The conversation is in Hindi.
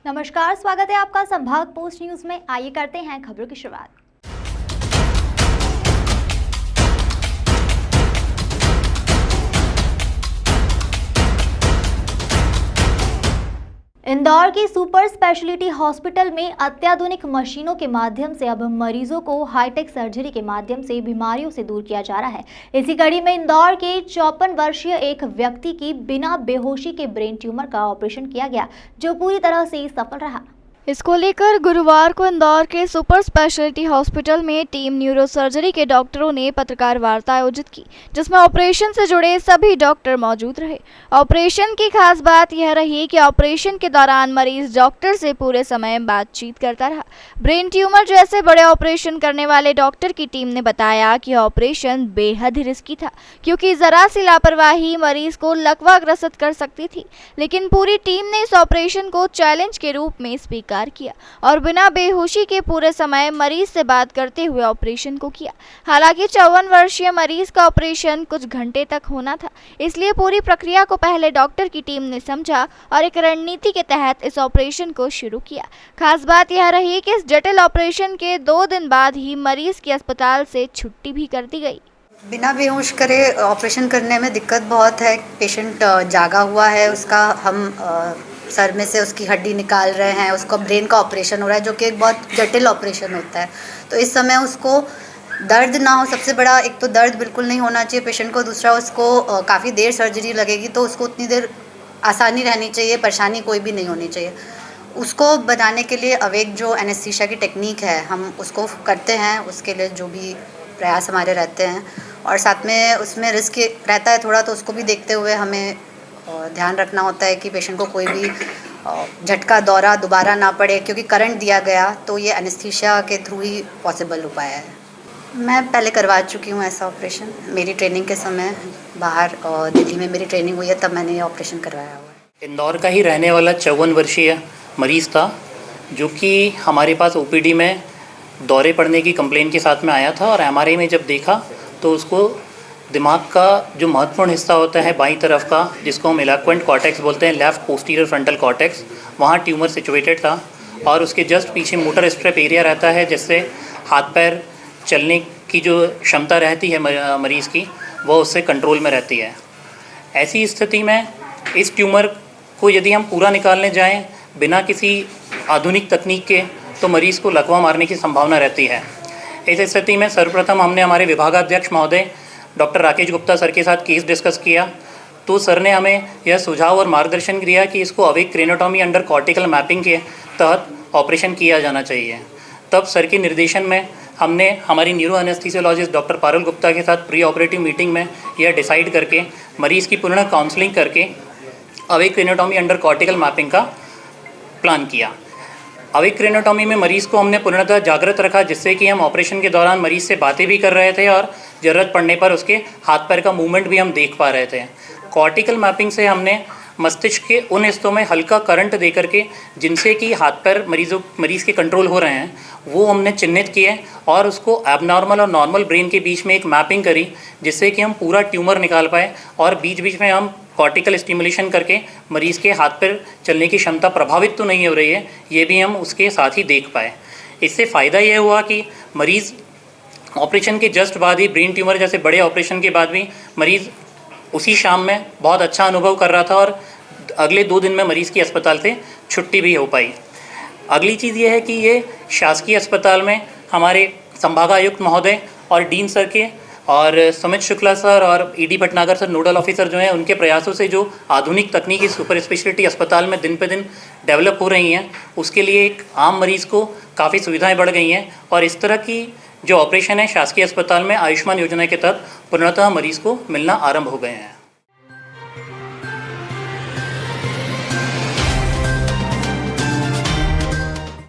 नमस्कार, स्वागत है आपका संभाग पोस्ट न्यूज में। आइए करते हैं खबरों की शुरुआत। इंदौर की सुपर स्पेशलिटी हॉस्पिटल में अत्याधुनिक मशीनों के माध्यम से अब मरीजों को हाईटेक सर्जरी के माध्यम से बीमारियों से दूर किया जा रहा है। इसी कड़ी में इंदौर के 54 वर्षीय एक व्यक्ति की बिना बेहोशी के ब्रेन ट्यूमर का ऑपरेशन किया गया, जो पूरी तरह से सफल रहा। इसको लेकर गुरुवार को इंदौर के सुपर स्पेशलिटी हॉस्पिटल में टीम न्यूरोसर्जरी के डॉक्टरों ने पत्रकार वार्ता आयोजित की, जिसमें ऑपरेशन से जुड़े सभी डॉक्टर मौजूद रहे। ऑपरेशन की खास बात यह रही कि ऑपरेशन के दौरान मरीज डॉक्टर से पूरे समय बातचीत करता रहा। ब्रेन ट्यूमर जैसे बड़े ऑपरेशन करने वाले डॉक्टर की टीम ने बताया कि ऑपरेशन बेहद ही रिस्की था, क्योंकि जरा सी लापरवाही मरीज को लकवा ग्रसित कर सकती थी। लेकिन पूरी टीम ने इस ऑपरेशन को चैलेंज के रूप में स्वीकार किया और बिना बेहोशी के पूरे समय मरीज से बात करते हुए ऑपरेशन को किया। हालांकि 54 वर्षीय मरीज का ऑपरेशन कुछ घंटे तक होना था, इसलिए पूरी प्रक्रिया को पहले डॉक्टर की टीम ने समझा और एक रणनीति के तहत इस ऑपरेशन को शुरू किया। खास बात यह रही कि इस जटिल ऑपरेशन के 2 दिन बाद ही मरीज की अस्पताल से छुट्टी भी कर दी गई। बिना बेहोश करे ऑपरेशन करने में दिक्कत बहुत है। पेशेंट जागा हुआ है, उसका हम सर में से उसकी हड्डी निकाल रहे हैं, उसका ब्रेन का ऑपरेशन हो रहा है, जो कि एक बहुत जटिल ऑपरेशन होता है। तो इस समय उसको दर्द ना हो, सबसे बड़ा एक तो दर्द बिल्कुल नहीं होना चाहिए पेशेंट को, दूसरा उसको काफ़ी देर सर्जरी लगेगी तो उसको उतनी देर आसानी रहनी चाहिए, परेशानी कोई भी नहीं होनी चाहिए। उसको बनाने के लिए अवेक जो एनेस्थीसिया की टेक्निक है, हम उसको करते हैं। उसके लिए जो भी प्रयास हमारे रहते हैं और साथ में उसमें रिस्क रहता है थोड़ा, तो उसको भी देखते हुए हमें ध्यान रखना होता है कि पेशेंट को कोई भी झटका दौरा दोबारा ना पड़े, क्योंकि करंट दिया गया तो ये एनेस्थीसिया के थ्रू ही पॉसिबल हो पाया है। मैं पहले करवा चुकी हूँ ऐसा ऑपरेशन, मेरी ट्रेनिंग के समय बाहर दिल्ली में मेरी ट्रेनिंग हुई है, तब मैंने ये ऑपरेशन करवाया हुआ है। इंदौर का ही रहने वाला 54 वर्षीय मरीज़ था, जो कि हमारे पास ओपीडी में दौरे पड़ने की कंप्लेन के साथ में आया था और एमआरआई में जब देखा तो उसको दिमाग का जो महत्वपूर्ण हिस्सा होता है बाईं तरफ का, जिसको हम इलैक्वेंट कॉर्टेक्स बोलते हैं, लेफ़्ट पोस्टीरियर फ्रंटल कॉर्टेक्स, वहाँ ट्यूमर सिचुएटेड था और उसके जस्ट पीछे मोटर स्ट्रेप एरिया रहता है, जिससे हाथ पैर चलने की जो क्षमता रहती है मरीज़ की, वो उससे कंट्रोल में रहती है। ऐसी स्थिति में इस ट्यूमर को यदि हम पूरा निकालने जाएँ बिना किसी आधुनिक तकनीक के, तो मरीज़ को लकवा मारने की संभावना रहती है। इस स्थिति में सर्वप्रथम हमने हमारे विभागाध्यक्ष महोदय डॉक्टर राकेश गुप्ता सर के साथ केस डिस्कस किया, तो सर ने हमें यह सुझाव और मार्गदर्शन दिया कि इसको अवेक क्रेनेटोमी अंडर कॉर्टिकल मैपिंग के तहत ऑपरेशन किया जाना चाहिए। तब सर के निर्देशन में हमने हमारी neuro anaesthesiologist doctor Parul Gupta के साथ प्री ऑपरेटिव मीटिंग में यह डिसाइड करके मरीज़ की पूर्ण काउंसलिंग करके अवेक क्रेनेटोमी अंडर कॉर्टिकल मैपिंग का प्लान किया। अवेक क्रेनेटोमी में मरीज़ को हमने पूर्णतः जागृत रखा, जिससे कि हम ऑपरेशन के दौरान मरीज़ से बातें भी कर रहे थे और ज़रूरत पड़ने पर उसके हाथ पैर का मूवमेंट भी हम देख पा रहे थे। कॉर्टिकल मैपिंग से हमने मस्तिष्क के उन हिस्सों में हल्का करंट दे करके, जिनसे कि हाथ पैर मरीज़ के कंट्रोल हो रहे हैं, वो हमने चिन्हित किए और उसको एबनॉर्मल और नॉर्मल ब्रेन के बीच में एक मैपिंग करी, जिससे कि हम पूरा ट्यूमर निकाल पाए और बीच बीच में हम कॉर्टिकल स्टिमुलेशन करके मरीज़ के हाथ पैर चलने की क्षमता प्रभावित तो नहीं हो रही है, ये भी हम उसके साथ ही देख पाए। इससे फ़ायदा यह हुआ कि मरीज़ ऑपरेशन के जस्ट बाद ही, ब्रेन ट्यूमर जैसे बड़े ऑपरेशन के बाद भी, मरीज़ उसी शाम में बहुत अच्छा अनुभव कर रहा था और अगले 2 दिन में मरीज़ की अस्पताल से छुट्टी भी हो पाई। अगली चीज़ ये है कि ये शासकीय अस्पताल में हमारे संभागायुक्त महोदय और डीन सर के और सुमित शुक्ला सर और ED Bhatnagar sir nodal officer जो हैं, उनके प्रयासों से जो आधुनिक तकनीक इस सुपर स्पेशलिटी अस्पताल में दिन पे दिन डेवलप हो रही हैं, उसके लिए एक आम मरीज़ को काफ़ी सुविधाएं बढ़ गई हैं और इस तरह की जो ऑपरेशन है शासकीय अस्पताल में आयुष्मान योजना के तहत पूर्णतः मरीज़ को मिलना आरंभ हो गए हैं।